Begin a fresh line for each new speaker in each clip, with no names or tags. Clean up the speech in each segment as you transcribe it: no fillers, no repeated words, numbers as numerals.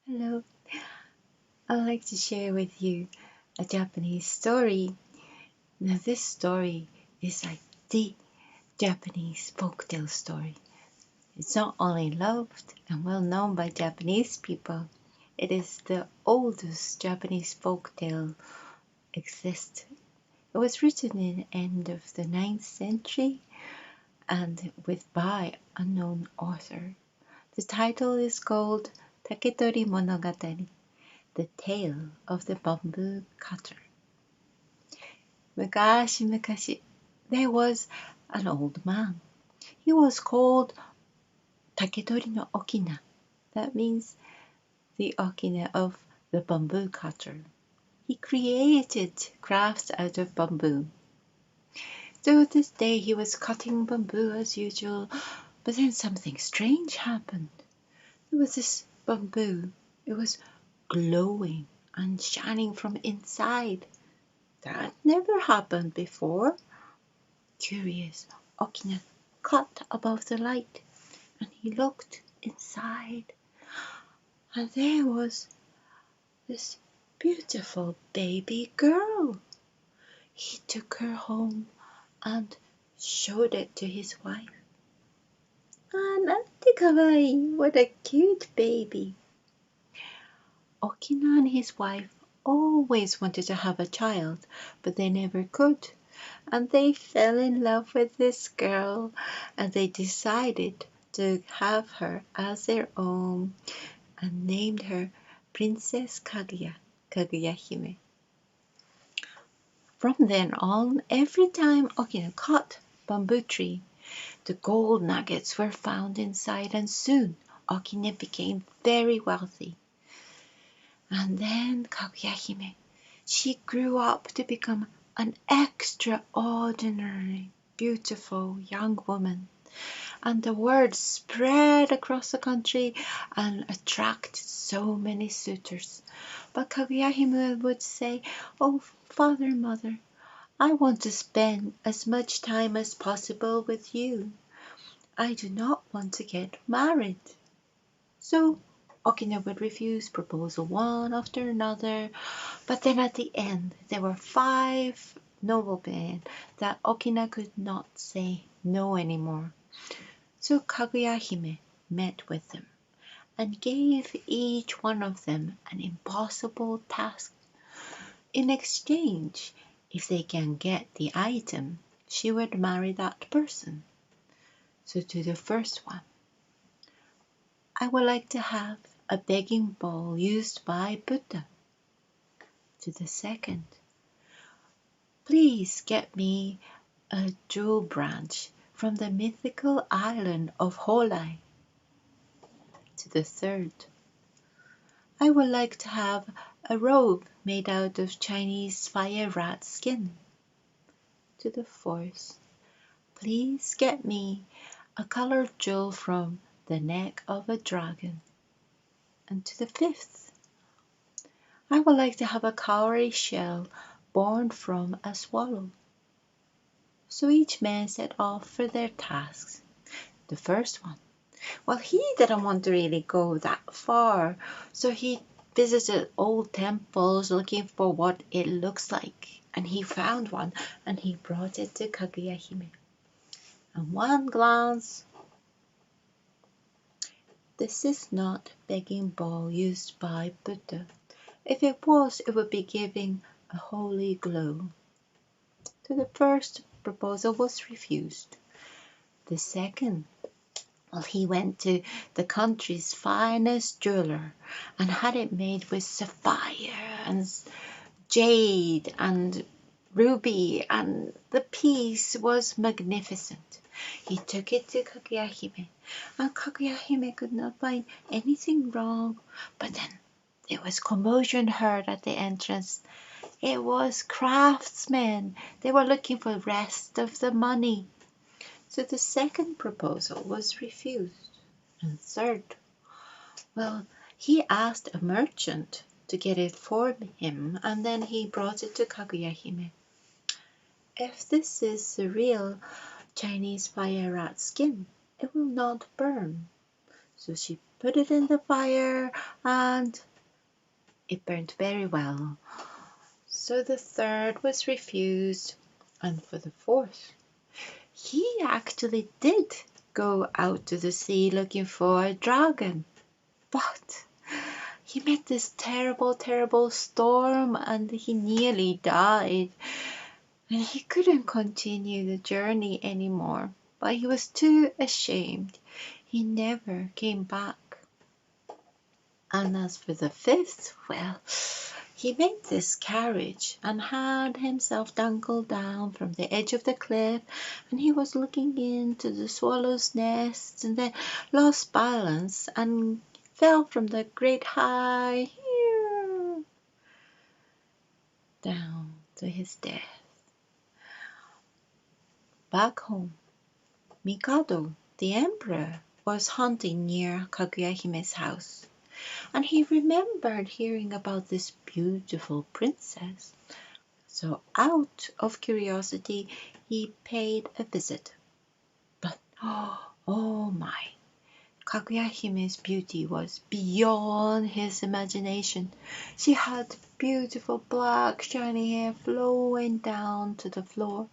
Hello, I'd like to share with you a Japanese story. Now, this story is like the Japanese folktale story. It's not only loved and well known by Japanese people, it is the oldest Japanese folktale exist. It was written in the end of the 9th century and by unknown author. The title is called Taketori Monogatari, the Tale of the Bamboo Cutter. 昔々 there was an old man. He was called Taketori no Okina. That means the Okina of the bamboo cutter. He created crafts out of bamboo. So this day he was cutting bamboo as usual, but then something strange happened. There was this bamboo. It was glowing and shining from inside. That never happened before. Curious, Okina cut above the light, and he looked inside, and there was this beautiful baby girl. He took her home and showed it to his wife. Ah, nante kawaii, what a cute baby. Okina and his wife always wanted to have a child, but they never could. And they fell in love with this girl, and they decided to have her as their own and named her Princess Kaguya-hime. From then on, every time Okina cut bamboo tree, the gold nuggets were found inside, and soon Okina became very wealthy. And then Kaguya-hime, she grew up to become an extraordinary, beautiful young woman. And the word spread across the country and attracted so many suitors. But Kaguya-hime would say, "Oh, father, mother, I want to spend as much time as possible with you. I do not want to get married." So Okina would refuse proposal one after another, but then at the end there were 5 noblemen that Okina could not say no anymore. So Kaguya-hime met with them and gave each one of them an impossible task. In exchange, if they can get the item, she would marry that person. So to the first one, "I would like to have a begging bowl used by Buddha." To the second, "Please get me a jewel branch from the mythical island of Holai." To the third, "I would like to have a robe made out of Chinese fire rat skin." To the fourth, "Please get me a colored jewel from the neck of a dragon." And to the fifth, "I would like to have a cowrie shell born from a swallow." So each man set off for their tasks. The first one, well, he didn't want to really go that far, so he visited old temples looking for what it looks like. And he found one, and he brought it to Kaguya-hime. And one glance, "This is not begging bowl used by Buddha. If it was, it would be giving a holy glow." So the first proposal was refused. The second, well, he went to the country's finest jeweler and had it made with sapphire and jade and ruby, and the piece was magnificent. He took it to Kaguya-hime, and Kaguya-hime could not find anything wrong. But then there was commotion heard at the entrance. It was craftsmen. They were looking for the rest of the money. So the second proposal was refused. And third, well, he asked a merchant to get it for him, and then he brought it to Kaguya-hime. "If this is the real Chinese fire rat skin, it will not burn." So she put it in the fire and it burnt very well. So the third was refused, and for the fourth, he actually did go out to the sea looking for a dragon. But he met this terrible, terrible storm and he nearly died. And he couldn't continue the journey anymore. But he was too ashamed. He never came back. And as for the fifth, well, he made this carriage and had himself dangled down from the edge of the cliff, and he was looking into the swallow's nest and then lost balance and fell from the great height down to his death. Back home, Mikado, the emperor, was hunting near Kaguya-hime's house. And he remembered hearing about this beautiful princess. So out of curiosity, he paid a visit. But, oh my, Kaguya-hime's beauty was beyond his imagination. She had beautiful black shiny hair flowing down to the floor.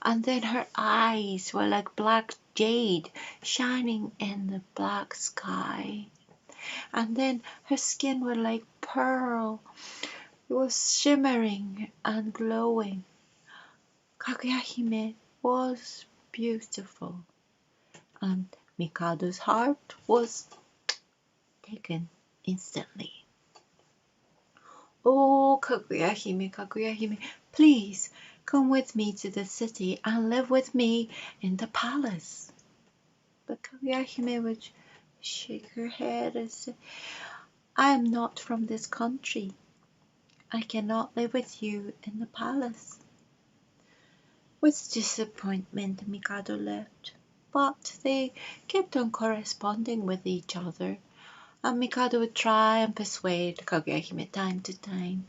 And then her eyes were like black jade shining in the black sky. And then her skin was like pearl. It was shimmering and glowing. Kaguya-hime was beautiful, and Mikado's heart was taken instantly. Oh, Kaguya-hime, Kaguya-hime, please come with me to the city and live with me in the palace. But Kaguya-hime would shake her head and say, I am not from this country. I cannot live with you in the palace. With disappointment, Mikado left, but they kept on corresponding with each other, and Mikado would try and persuade Kaguya-hime time to time,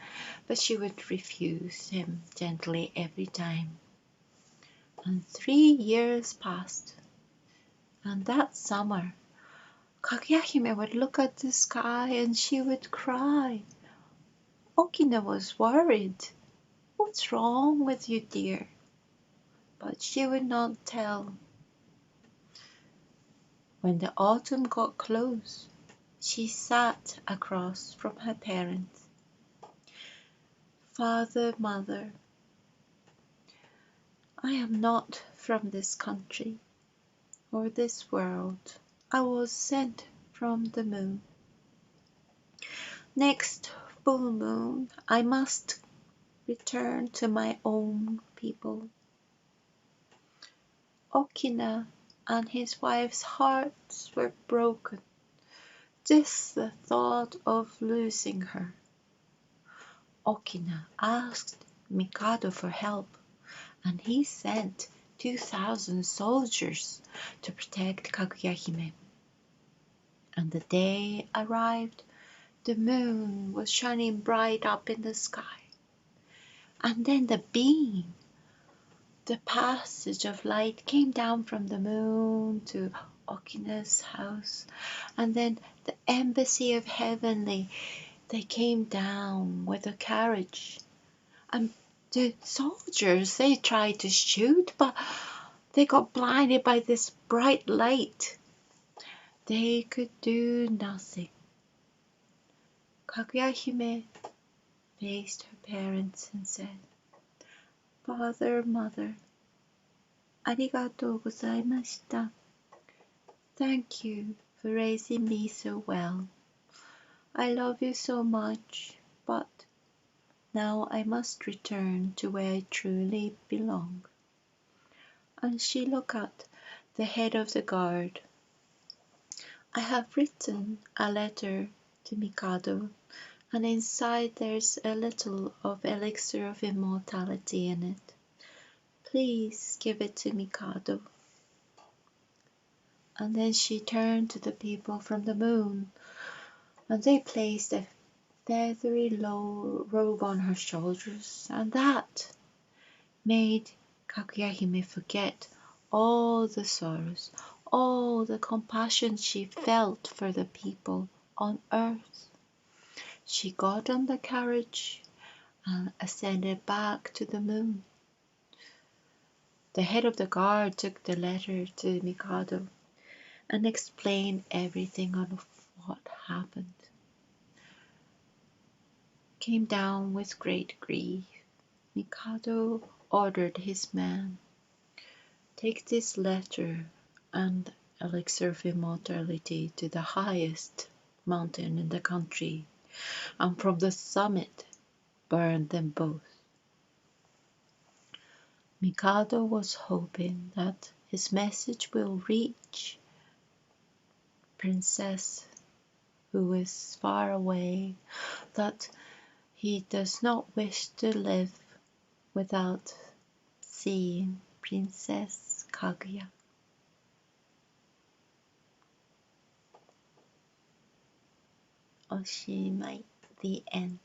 but she would refuse him gently every time. And 3 years passed, and that summer, Kaguya-hime would look at the sky and she would cry. Okina was worried. What's wrong with you, dear? But she would not tell. When the autumn got close, she sat across from her parents. Father, mother, I am not from this country or this world. I was sent from the moon. Next full moon, I must return to my own people. Okina and his wife's hearts were broken. Just the thought of losing her. Okina asked Mikado for help, and he sent 2,000 soldiers to protect Kaguya-hime. And the day arrived, the moon was shining bright up in the sky. And then the beam, the passage of light came down from the moon to Okina's house. And then the embassy of heavenly, they came down with a carriage. And the soldiers, they tried to shoot, but they got blinded by this bright light. They could do nothing. Kaguya-hime faced her parents and said, Father, mother, arigatou gozaimashita. Thank you for raising me so well. I love you so much, but now I must return to where I truly belong. And she looked at the head of the guard. I have written a letter to Mikado, and inside there's a little of elixir of immortality in it. Please give it to Mikado. And then she turned to the people from the moon, and they placed a feathery low robe on her shoulders, and that made Kaguya-hime forget all the sorrows, all the compassion she felt for the people on earth. She got on the carriage and ascended back to the moon. The head of the guard took the letter to the Mikado and explained everything of what happened. Came down with great grief. Mikado ordered his men, take this letter and elixir of immortality to the highest mountain in the country, and from the summit burn them both. Mikado was hoping that his message will reach Princess, who is far away, that he does not wish to live without seeing Princess Kaguya. Oshimai, the end.